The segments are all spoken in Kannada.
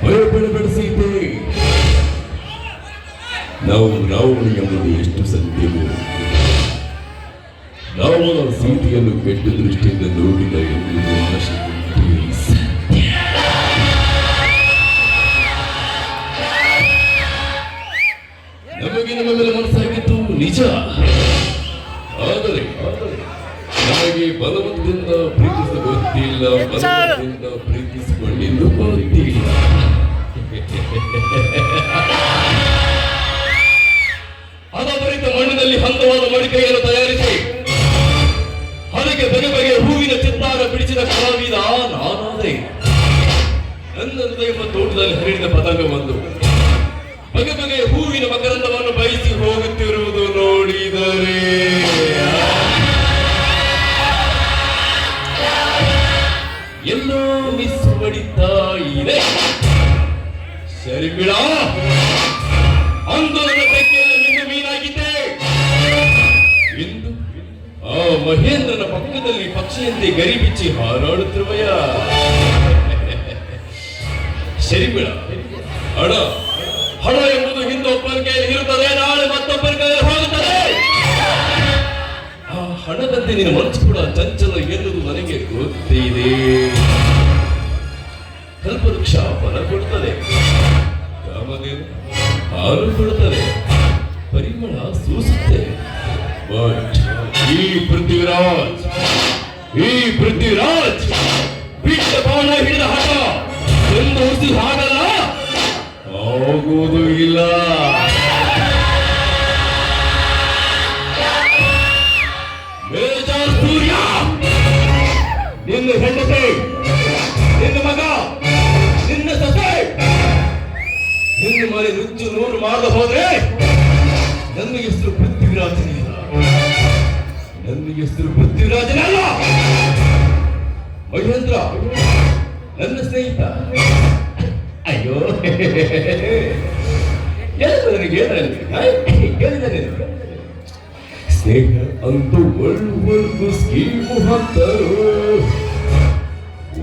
ಭಯಪಡಬೇಡ ಸೀತೆ. ನಾವು ರಾವಣ ಎಂಬುದು ಎಷ್ಟು ಸತ್ಯವೋ, ರಾವಣ ಸೀತೆಯನ್ನು ಕೆಟ್ಟ ದೃಷ್ಟಿಯಿಂದ ನೋಡಿದ ಎಂಬುದು ಅಷ್ಟೇ ಸತ್ಯ. ನಮಗೆ ನಮ್ಮ ಮೇಲೆ ಮನಸ್ಸಾಗಿದ್ದು ನಿಜ. ಆದರೆ ನಮಗೆ ಬಲವಂತದಿಂದ ಪ್ರೀತಿಸ ಗೊತ್ತಿಲ್ಲ, ಬಲವಂತದಿಂದ ಪ್ರೀತಿಸಿಕೊಂಡಿದ್ದು ಗೊತ್ತಿಲ್ಲ. ಹದಭರಿತ ಮಣ್ಣಿನಲ್ಲಿ ಹಂತವಾದ ಮಡಿಕೆಯನ್ನು ತಯಾರಿಸಿ ಅದಕ್ಕೆ ಬಗೆ ಬಗೆಯ ಹೂವಿನ ಚಿತ್ತಾರ ಬಿಡಿಸಿದ ಕಲಾವಿದ ನಾನಾದೆ. ನನ್ನ ಹೃದಯ ತೋಟದಲ್ಲಿ ಹರಿಡಿದ ಪತಂಗವೊಂದು ಬಗೆ ಬಗೆಯ ಹೂವಿನ ಮಕರಂದವನ್ನು ಬಯಸಿ ಹೋಗುತ್ತಿರುವುದು ನೋಡಿದರೆ ಎಲ್ಲೋ ಮಿಸ್ ಬಡಿತಾ ಇದೆ. ಸರಿ ಬಿಡ, ಅಂದು ನನ್ನ ತೆಕ್ಕೆಯಲ್ಲಿ ಮಿಂದು ಮೀನಾಗಿದ್ದೆ. ಇಂದು ಆ ಮಹೇಂದ್ರನ ಪಕ್ಕದಲ್ಲಿ ಪಕ್ಷಿಯಂತೆ ಗರಿ ಬಿಚ್ಚಿ ಹಾರಾಡುತ್ತಿರುವಯ. ಸರಿ ಬಿಡ, ಹಣ ಹಣ ಎಂಬುದು ಹಿಂದೊಬ್ಬರ ಕೈಯಲ್ಲಿ ಇರುತ್ತದೆ, ನಾಳೆ ಮತ್ತೊಬ್ಬರ ಕೈಯಲ್ಲಿ ಹೋಗುತ್ತದೆ. ಆ ಹಣದಂತೆ ನಿನ್ನ ಮನಸ್ಸು ಕೂಡ ಚಂಚಲ ಎನ್ನುವುದು ನನಗೆ ಗೊತ್ತಿದೆ. ಕಲ್ಪವೃಕ್ಷ ಫಲ ಕೊಡುತ್ತದೆ, ಕಾಮಧೇನು ಹಾಲು ಕೊಡುತ್ತದೆ, ಪರಿಮಳ ಸೂಸುತ್ತೆ. ಬಟ್ ಈ ಪೃಥ್ವಿರಾಜ್ ಬಿಟ್ಟ ಬಾಣ ಹಿಡಿದ ಹಠ ಒಂದು ಉಸಿ ಹಾಗಲ್ಲ, ಆಗುವುದೂ ಇಲ್ಲ. ಮೇಜರ್ ಸೂರ್ಯ, ನಿನ್ನ ಹೆಂಡತಿ, ನಿನ್ನ ಮಗ, ನಿನ್ನ ಸೊಸೆ ನಿನ್ನ ಮನೆ ನುಚ್ಚು ನೂರು ಮಾಡಲು ಹೋದ್ರೆ ನನ್ನ ಹೆಸರು ಪೃಥ್ವಿರಾಜನೇ ಅಲ್ಲ, ನನ್ನ ಹೆಸರು ಪೃಥ್ವಿರಾಜನೇ ಅಲ್ಲ. ಮಹೇಂದ್ರ ನನ್ನ ಸ್ನೇಹಿತ. ಅಯ್ಯೋ, ಸ್ನೇಹ ಅಂತೂ ಒಳ್ಳು ಸ್ಕೀಮು ಹಾಕ್ತಾರೋ,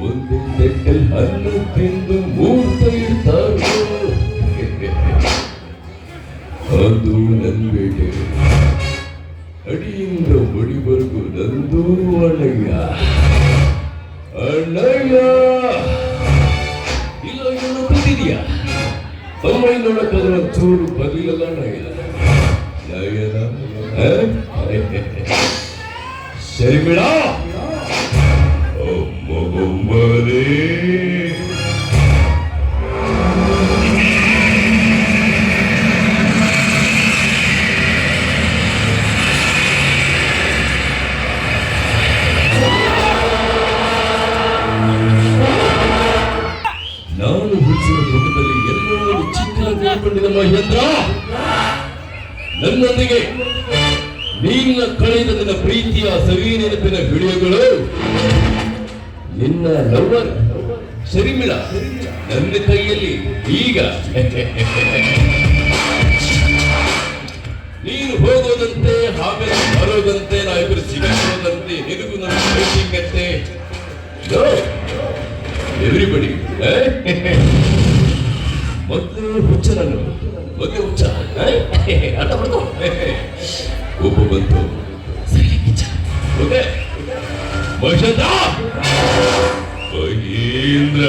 ಒಂದೇ ನೆಟ್ಟಲ್ಲಿ ಹಣ್ಣು ತಿಂದು ಮೂರ್ತ ಇಡ್ತಾರೋ. ಅದು ನನ್ನ ಬೇಟೆ, ಅಡಿಯಿಂದ ಬಡಿವರೆಗೂ ನಂದು ಅಣ್ಣಯ್ಯ. ಇಲ್ಲ ಏನೋ ಕೂತಿದೀಯಾ? ತಮ್ಮೈ ನೋಡಕ್ಕಾದ್ರೆ ಚೂರು ಬದಿಲಲ್ಲ ನಯನ. ಸರಿ ಬಿಡ, ಮಗುಂಬರೇ. ನಾನು ಹುಟ್ಟಿಸಿದ ತೋಟದಲ್ಲಿ ಎಲ್ಲೋ ಚಿಕ್ಕ ನೋಡಿಕೊಂಡಿದ್ದ ಮಹೇಂದ್ರ, ನನ್ನೊಂದಿಗೆ ನಿನ್ನ ಕಳೆದ ನಿನ್ನ ಪ್ರೀತಿಯ ಸವಿ ನೆನಪಿನ ವಿಡಿಯೋಗಳು, ನಿನ್ನ ಲವರ್ ಶರ್ಮಿಳ ನನ್ನ ಕೈಯಲ್ಲಿ ಈಗ. ನೀನು ಹೋಗೋದಂತೆ, ಆಮೇಲೆ ಬರೋದಂತೆ, ನಾವಿಬ್ಬರು ಸಿಗೋದಂತೆ, ನಿನಗೂ ನನ್ನ ಮೀಟಿಂಗಂತೆ. ಎವ್ರಿಬಡಿ ಮೊದಲು ಹುಚ್ಚ, ನಾನು ಮೊದಲು ಹುಚ್ಚ ಅಲ್ಲ ಬಂತು, ಒಬ್ಬ ಬಂತು ಮಹೇಂದ್ರ.